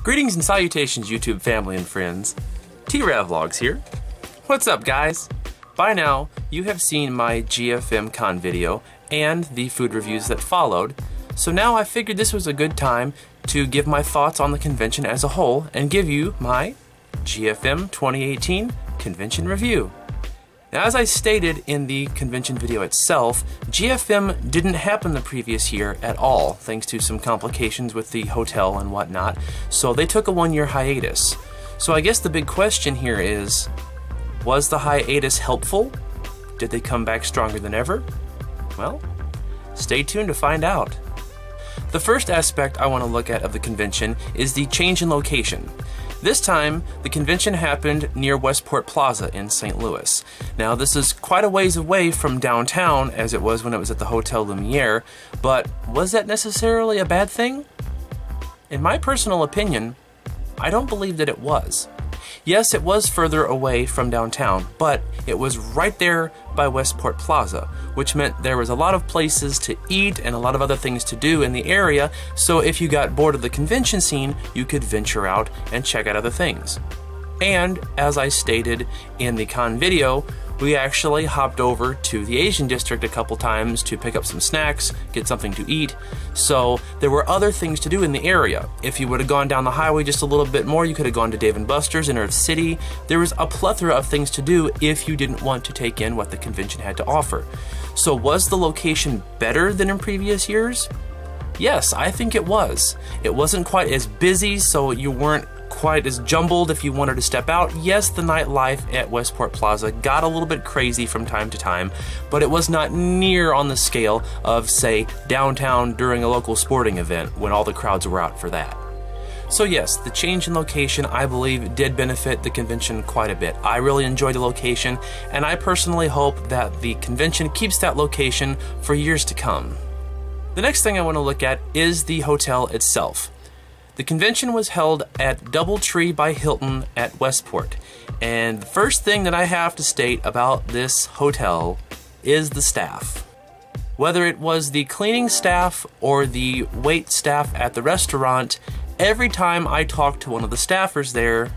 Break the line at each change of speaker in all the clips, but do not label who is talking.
Greetings and salutations, YouTube family and friends. T-Rav Vlogs here. What's up, guys? By now, you have seen my GFM con video and the food reviews that followed, so now I figured this was a good time to give my thoughts on the convention as a whole and give you my GFM 2018 convention review. Now, as I stated in the convention video itself, GFM didn't happen the previous year at all, thanks to some complications with the hotel and whatnot, so they took a one-year hiatus. So I guess the big question here is, was the hiatus helpful? Did they come back stronger than ever? Well, stay tuned to find out. The first aspect I want to look at of the convention is the change in location. This time, the convention happened near Westport Plaza in St. Louis. Now, this is quite a ways away from downtown as it was when it was at the Hotel Lumiere, but was that necessarily a bad thing? In my personal opinion, I don't believe that it was. Yes, it was further away from downtown, but it was right there by Westport Plaza, which meant there was a lot of places to eat and a lot of other things to do in the area, so if you got bored of the convention scene, you could venture out and check out other things. And, as I stated in the con video, we actually hopped over to the Asian district a couple times to pick up some snacks, get something to eat, so there were other things to do in the area. If you would have gone down the highway just a little bit more, you could have gone to Dave & Buster's in Earth City. There was a plethora of things to do if you didn't want to take in what the convention had to offer. So was the location better than in previous years? Yes, I think it was. It wasn't quite as busy, so you weren't quite as jumbled if you wanted to step out. Yes, the nightlife at Westport Plaza got a little bit crazy from time to time, but it was not near on the scale of, say, downtown during a local sporting event when all the crowds were out for that. So yes, the change in location, I believe, did benefit the convention quite a bit. I really enjoyed the location, and I personally hope that the convention keeps that location for years to come. The next thing I want to look at is the hotel itself. The convention was held at DoubleTree by Hilton at Westport, and the first thing that I have to state about this hotel is the staff. Whether it was the cleaning staff or the wait staff at the restaurant, every time I talked to one of the staffers there,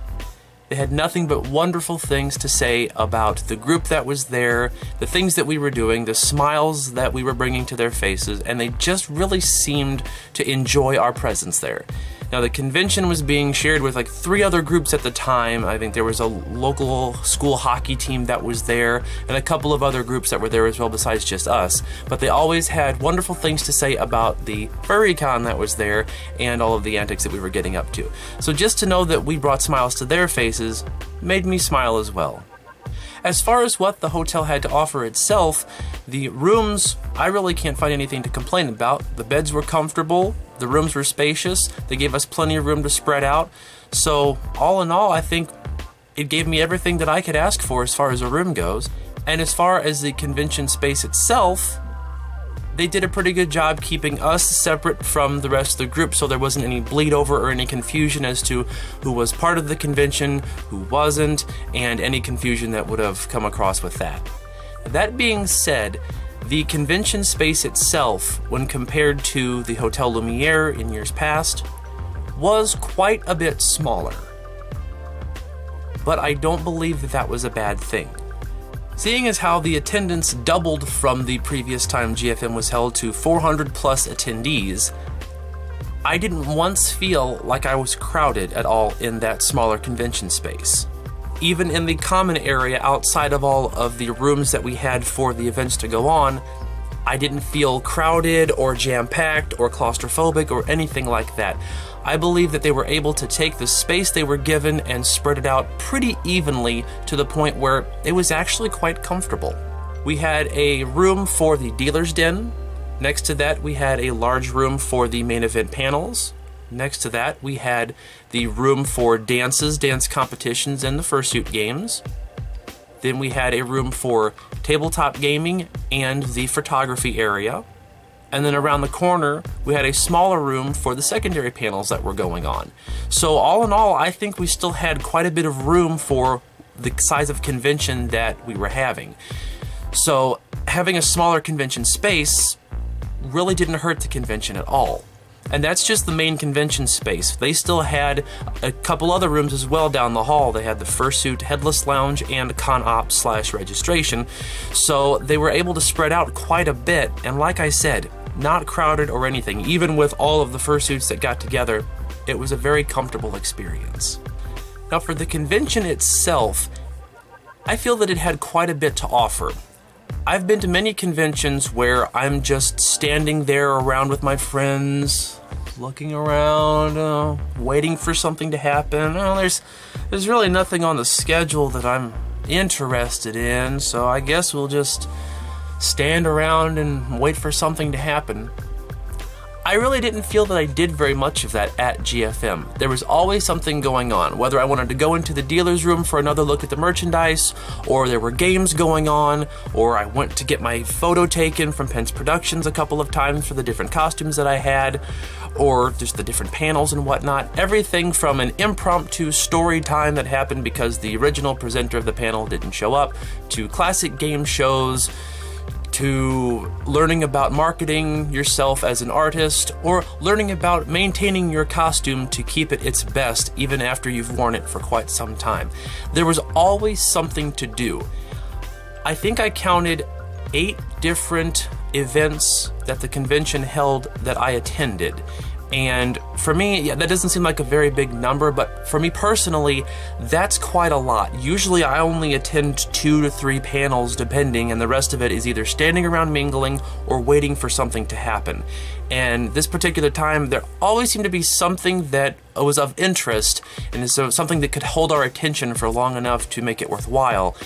they had nothing but wonderful things to say about the group that was there, the things that we were doing, the smiles that we were bringing to their faces, and they just really seemed to enjoy our presence there. Now, the convention was being shared with like 3 other groups at the time. I think there was a local school hockey team that was there and a couple of other groups that were there as well besides just us. But they always had wonderful things to say about the furry con that was there and all of the antics that we were getting up to. So just to know that we brought smiles to their faces made me smile as well. As far as what the hotel had to offer itself, the rooms, I really can't find anything to complain about. The beds were comfortable, the rooms were spacious, they gave us plenty of room to spread out. So all in all, I think it gave me everything that I could ask for as far as a room goes. And as far as the convention space itself, they did a pretty good job keeping us separate from the rest of the group, so there wasn't any bleed over or any confusion as to who was part of the convention, who wasn't, and any confusion that would have come across with that. That being said, the convention space itself, when compared to the Hotel Lumiere in years past, was quite a bit smaller. But I don't believe that that was a bad thing. Seeing as how the attendance doubled from the previous time GFM was held to 400 plus attendees, I didn't once feel like I was crowded at all in that smaller convention space. Even in the common area outside of all of the rooms that we had for the events to go on, I didn't feel crowded or jam-packed or claustrophobic or anything like that. I believe that they were able to take the space they were given and spread it out pretty evenly to the point where it was actually quite comfortable. We had a room for the dealer's den. Next to that, we had a large room for the main event panels. Next to that, we had the room for dances, dance competitions, and the fursuit games. Then we had a room for tabletop gaming and the photography area. And then around the corner, we had a smaller room for the secondary panels that were going on. So all in all, I think we still had quite a bit of room for the size of convention that we were having. So having a smaller convention space really didn't hurt the convention at all. And that's just the main convention space. They still had a couple other rooms as well down the hall. They had the Fursuit Headless Lounge and Con Op / registration. So they were able to spread out quite a bit. And like I said, not crowded or anything. Even with all of the fursuits that got together, it was a very comfortable experience. Now for the convention itself, I feel that it had quite a bit to offer. I've been to many conventions where I'm just standing there around with my friends, looking around, waiting for something to happen. There's really nothing on the schedule that I'm interested in, so I guess we'll just stand around and wait for something to happen. I really didn't feel that I did very much of that at GFM. There was always something going on, whether I wanted to go into the dealer's room for another look at the merchandise, or there were games going on, or I went to get my photo taken from Pence Productions a couple of times for the different costumes that I had, or just the different panels and whatnot. Everything from an impromptu story time that happened because the original presenter of the panel didn't show up, to classic game shows, to learning about marketing yourself as an artist, or learning about maintaining your costume to keep it its best even after you've worn it for quite some time. There was always something to do. I think I counted 8 different events that the convention held that I attended. And for me, yeah, that doesn't seem like a very big number, but for me personally, that's quite a lot. Usually I only attend 2 to 3 panels depending, and the rest of it is either standing around mingling or waiting for something to happen. And this particular time, there always seemed to be something that was of interest, and so something that could hold our attention for long enough to make it worthwhile.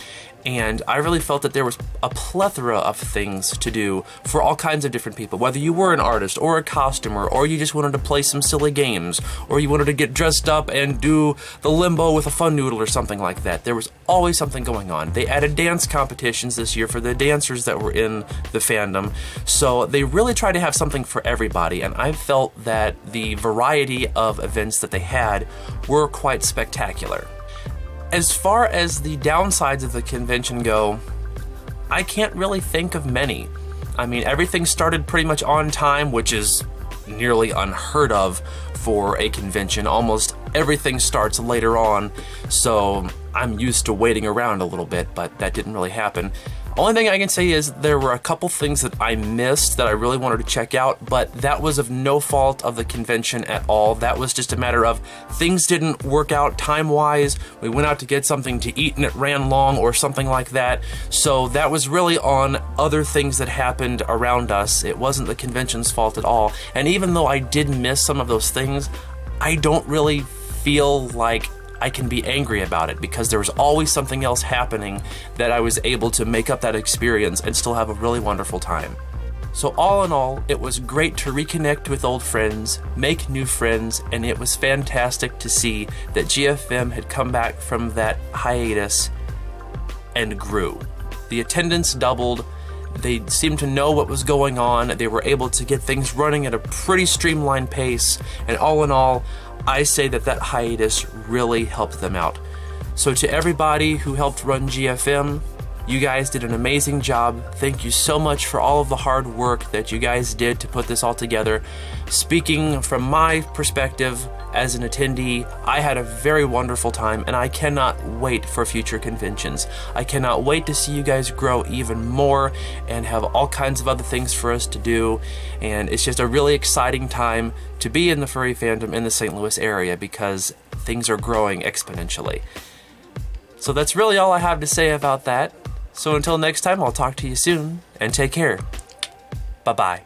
And I really felt that there was a plethora of things to do for all kinds of different people, whether you were an artist or a costumer, or you just wanted to play some silly games, or you wanted to get dressed up and do the limbo with a fun noodle or something like that. There was always something going on. They added dance competitions this year for the dancers that were in the fandom, so they really tried to have something for everybody, and I felt that the variety of events that they had were quite spectacular. As far as the downsides of the convention go, I can't really think of many. I mean, everything started pretty much on time, which is nearly unheard of for a convention. Almost everything starts later on, so I'm used to waiting around a little bit, but that didn't really happen. Only thing I can say is there were a couple things that I missed that I really wanted to check out, but that was of no fault of the convention at all. That was just a matter of things didn't work out time-wise. We went out to get something to eat and it ran long or something like that. So that was really on other things that happened around us. It wasn't the convention's fault at all. And even though I did miss some of those things, I don't really feel like I can be angry about it, because there was always something else happening that I was able to make up that experience and still have a really wonderful time. So all in all, it was great to reconnect with old friends, make new friends, and it was fantastic to see that GFM had come back from that hiatus and grew. The attendance doubled. They seemed to know what was going on. They were able to get things running at a pretty streamlined pace, and all in all, I say that that hiatus really helped them out. So to everybody who helped run GFM, you guys did an amazing job. Thank you so much for all of the hard work that you guys did to put this all together. Speaking from my perspective as an attendee, I had a very wonderful time, and I cannot wait for future conventions. I cannot wait to see you guys grow even more and have all kinds of other things for us to do. And it's just a really exciting time to be in the furry fandom in the St. Louis area, because things are growing exponentially. So that's really all I have to say about that. So until next time, I'll talk to you soon, and take care. Bye-bye.